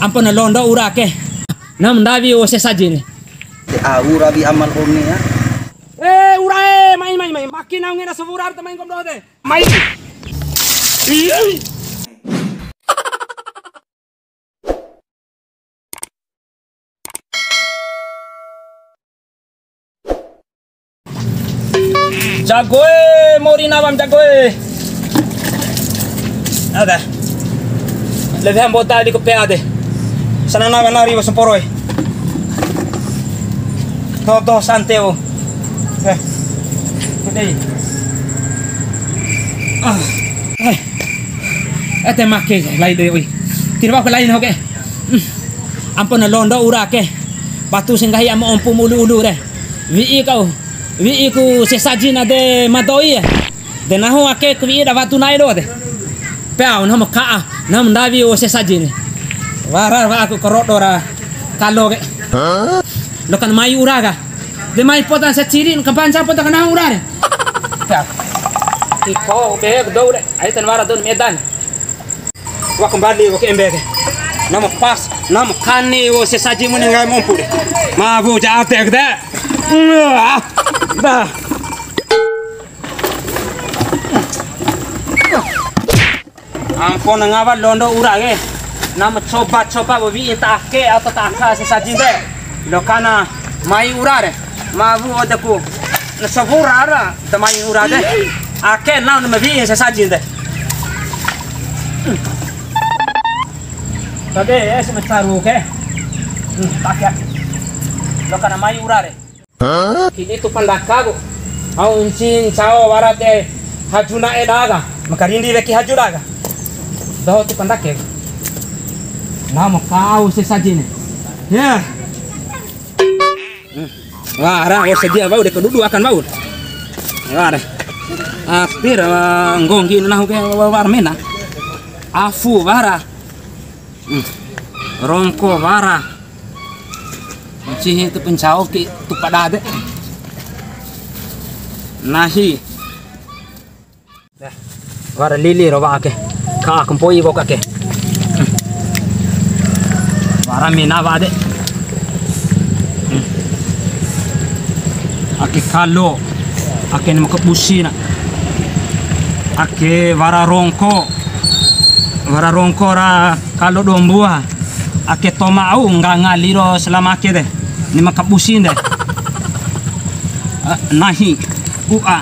ampun londo urake nam ndawi o se sajini ura bi amal omni ya urae mai makina ngena seburar tamai kom dode mai jagoe morina bam jagoe ada lebih am bota di kopiade sana na nari was poroi to santeo today ete make lai de oi tirba ko lain hoke ampun londo urake batu singgahi am ompu mulu-ulu re wi ku sesajina de madoi de naho ake ku ida batu nai do de pau nam ka nam ndawi o sesajini wara wa aku korodora kalo ke lokan mai uraga de mai potan sa cirin kapanca potan kana urare ya iko be do de ai tan wara don medan wa kembali wa ke embeke nam pas nam kani o sesaji mun ngai mompu de ma bu ja atek de da ampun ngawat londo urage nama coba wi take atau taka sesaji de lokana mai urare mavu odaku na savurara da mai urade ake na na wi sesaji de tabe es metaru ke takya lokana mai urare kini tu pandakago au incin chao warate hajuna edaga makarindi veki hajuraga daho tu pandake nama kau sesajine ya wah ra war sedia bau de kedudu akan bau wah re apir ngonggi nah ke war mena afu wara rongko wara cihi tu pencau ki tu padade nahi dah wara lili roba ke ka kempoi boka ke wara mena wade ake kalo ake nama kebusina ake wara rongko ra kalo dombua ake tomau nggak ngaliro selama ake deh ni makabusin deh nahi ua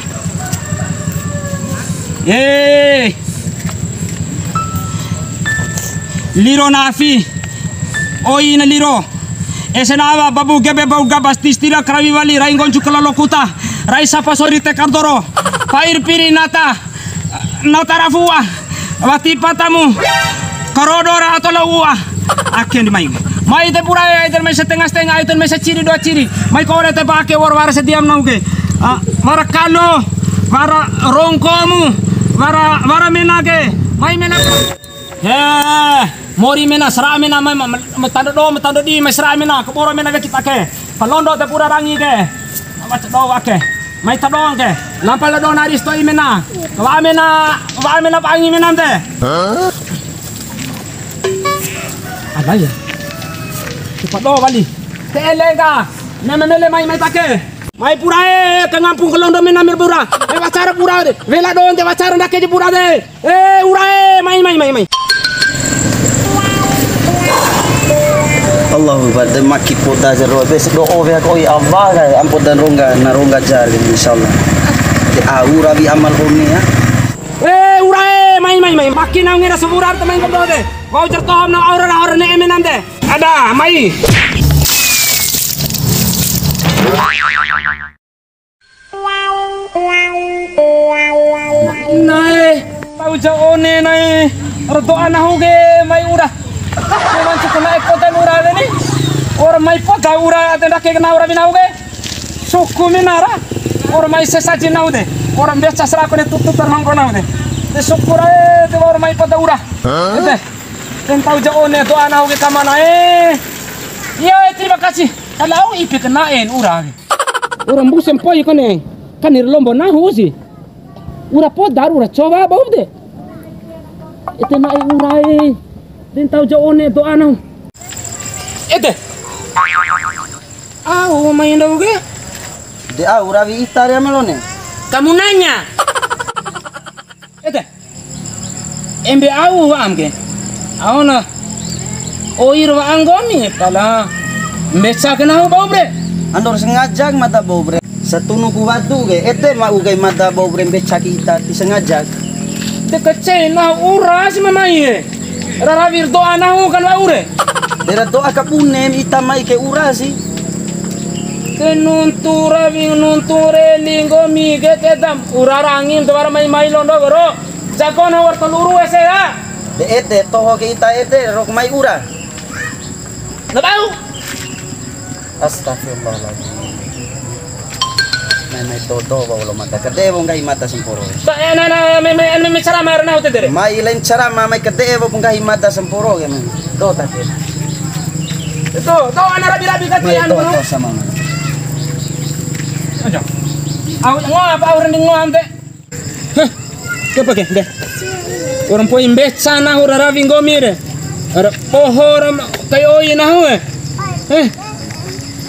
liro nafi oi na liro esenava babu gebe bau gabas tistira krawi wali rai goncu kelolokuta rai sapa sori te kardoro pair piri nata rafua wati patamu korodora atau laua aken di mai te pura ai te mesa setengah ai te mesa ciri dua ciri mai kore te pake war sediam nauke wara kalo wara rongkomu wara menage mai menage mori mena sera mena metando di mesra mena keboro mena ke kita ke palondo te pura rangi ke macam do ake mai tadong ke lampal do naris to mena wa mena pangi mena te ada ya cepat do bali te elega mele mai take mai pura ke ngampung kelondo mena mir pura wacara pura de vela don te wacara ndake di pura de urae mai Allahu pada maki poda jero bes do ove ko i Allah ampun dan rongga jar insyaallah di aura bi amal omni ya urae mai makina ngena seburar tamai kom dode wau jertoham na aura ne emenam de ada mai nai pau jaone nai rodo anahu ge mai udah cuman sekolah ekotan urale ni orang mai pota ura tenda ke kena ura binau ge suku minara orang mai sesaji nau de orang biasa serako de tutup termangko nau de syukur te orang mai pota ura ete tentau jaone do anau ge kamana iya terima kasih kalau ipi kenaen ura ge orang busem poi kan lombo nahu sih ura podar ura coba bau de ete nai ura den tau jaone do anau Ete. Main daw ke? De au ravi itar ya malone. Kamu nanya. Ete. Embe am ke. Na. Oir wa anggomi pala. Mecha kena bau bre. Andor sengajak mata bau bre. Satunu ku watu ge ete ma ugai mata bau bre beca kita ti sengajak. Te kecil na ura si mamai. Raravir doa nahu kan wa ure. Dera doa kapunem ita mai ke ura si. Tenuntura ving nunture linggo mi get edam urarangin tawar mai londo goro. Jakona war teluru ese ya. De ete toho ke ita ete rok mai ura. Nabau. Astagfirullahaladzim. Mai todo bawlo mata kede bo ngai mata semporo. Me cara marna hote dere. Mai lain cara mai kede bo ngai mata semporo ke men. Do ta ke. Do ana rabi kat Mai do sama. Aja. Apa orang di ngam te? Heh. Kepa ke deh. Orang poin beca na ora ravi ngomire. Ara pohor kayo ina ho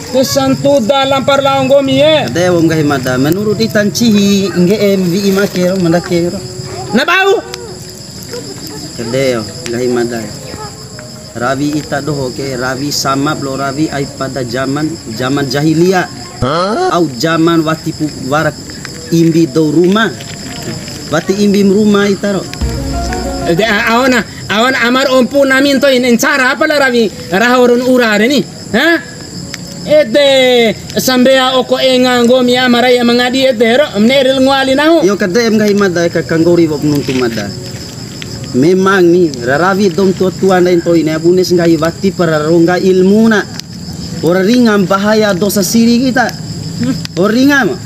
Kesantu dalam parlang gomi Kede bo ngai mata menurut itan cihi nge MVI makero mandakero. Na bau. Kede yo ngai mata. Ravi ita doho ke ravi sama blo ravi ai pada zaman jahiliyah. Au zaman wati warak imbi do rumah. Wati imbi rumah itaro. Awan amar ompu namin to in cara apa la ravi rahorun urare ni. Ede sambea oko enga ngomi amarai mangadi edero mneril ngwali nahu. Yo kade ngai mada ka kanggori bob nuntu mada. Memang ni raravi dom tua lain to ini abunes ngai wati para rongga ilmuna. Ora ringan bahaya dosa siri kita. Ora ringan.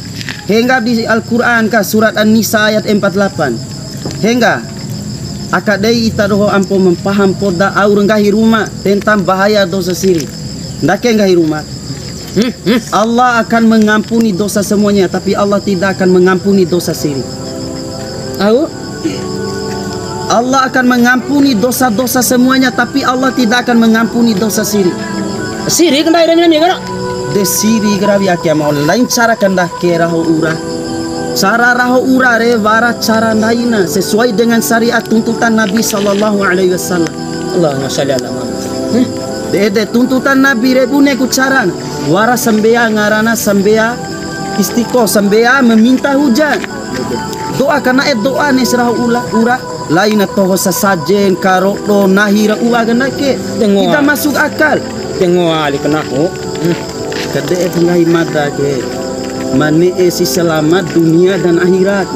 Hingga di Al-Qur'an ka surat An-Nisa ayat 48. Hingga akadai ita doho ampo mempaham poda aur ngahi rumah tentang bahaya dosa siri. Ndake ngahi rumah. Allah akan mengampuni dosa semuanya, tapi Allah tidak akan mengampuni dosa siri. Allah akan mengampuni dosa-dosa semuanya, tapi Allah tidak akan mengampuni dosa siri. Siri kan daerah mina kan? De siri gravi akia mau lain cara kandah ke raho ura. Cara raho ura re wara cara lainnya sesuai dengan syariat tuntutan Nabi sallallahu alaihi wasallam. Allahumma shalli ala Muhammad. De tuntutan Nabi rebune ku cara wara sembea ngarana sembea istiqo sembea meminta hujan. Doa karena doa ni serah ura lain toho sasajen karokdo nahira uwa ganake tidak masuk akal. Tengok ali kenaku. Kade pengai mata ke mane si selamat dunia dan akhirat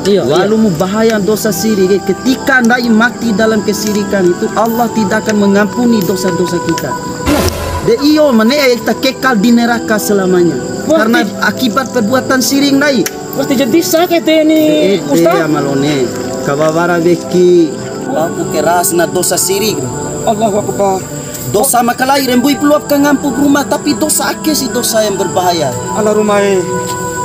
Iya. Walau bahaya dosa siri ketika ndai mati dalam kesirikan itu Allah tidak akan mengampuni dosa-dosa kita. De iyo mane kita kekal di neraka selamanya. Karena akibat perbuatan siring ndai. Pasti jadi sakit ini Ustaz. Malone kabawara beki aku keras na dosa siring. Allahu akbar. Dosa makalai rembui peluap ke ngampuk rumah tapi dosa ake si dosa yang berbahaya. Ala rumai.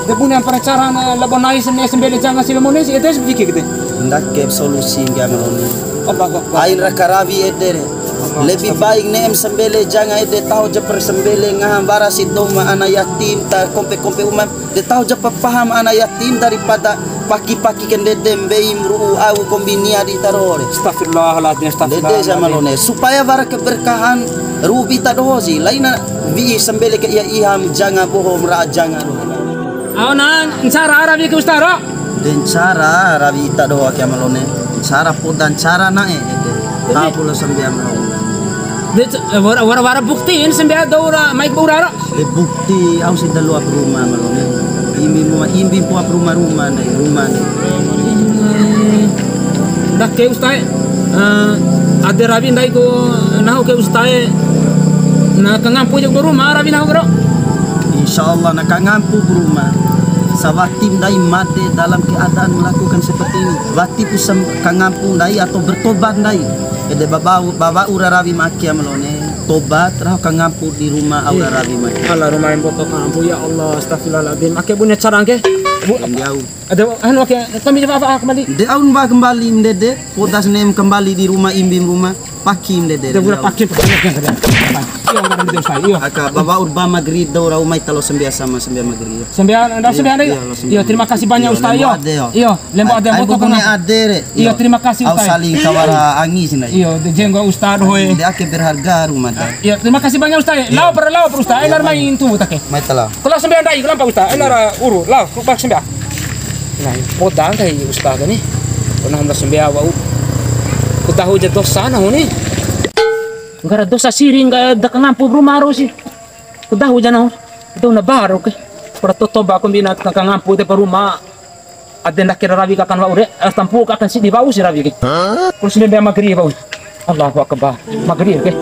De punya cara na labonai sembele jangan si lemone si itu sedikit gitu. Ndak ke solusi enggak melone. Allahu akbar. Ain rakaravi edere. Lebih baik nem sembele jangan ede tahu je persembele ngaham barasi doma anak yatim ta kompe-kompe umam de tahu je paham anak yatim daripada paki-paki kan dedem beim ruu au kombinia di tarore. Astagfirullahaladzim. Dede sama lone supaya bara keberkahan rubi tadozi laina vi sembele ke ia iham jangan bohong ra jangan. Awan cara Arabi ke ustaro. Den cara rabi tadoa ke malone. Cara podan cara nae ede. Tahu pula sembiam ro. Wara buktiin sembilan daura maik baurara. De bukti au si dalu rumah malone. Imbi puap rumah-rumah nih, rumah nih. Dah ke ustai, ada rabi ndai ko nahu ke ustai, na kangampu je rumah rabi nahu kero. Insyaallah nak kangampu rumah. Sawatim ndai mate dalam keadaan melakukan seperti ini. Wati pusam kangampu ndai atau bertobat ndai. Ede baba ura rabi makia melone. Tobat rah kangampu di rumah aura rabi makia. Allah rumah yang botok kangampu ya Allah astagfirullahaladzim. Makia punya cara ke? Bu, ada anu kami apa kembali? De aun ba kembali dede, podas nem kembali di rumah imbim rumah. pakim de Dia budak pakai pertanyaan. Iyo ngaran dia Ustaz. Iyo. Aka baba urba magri daw raw may talo sembia sama sembia magri. Sembilan, dah sembilan deh. Iyo, terima kasih banyak Ustaz. Iyo. Iyo, lembo ada Ay motor bugune kena. adere. Iyo, terima kasih Au Ustaz. saling kawara angis na. Iyo, de jenggo Ustaz hoy. De ake berharga rumah dah. Iyo, terima kasih banyak Ustaz. Lau per Ustaz. Elar main tu take. May talo. Kalau sembilan dai, kenapa Ustaz? Elar uru, lau, kubak sembilan. Nah, podang kay Ustaz ni. Pernah hamla sembilan wau. Kutahu je dosa na ni. Gara dosa siring ga dakangampu brumaro si. Kutahu jana. Ito na baro ke. Para totoba ko bina kakangampu te paruma. Aden nakira rabi kakan wa ure. Astampu kakan si di bau si rabi ke. Kung sembilan magri bau. Allahu akbar. Magri ke.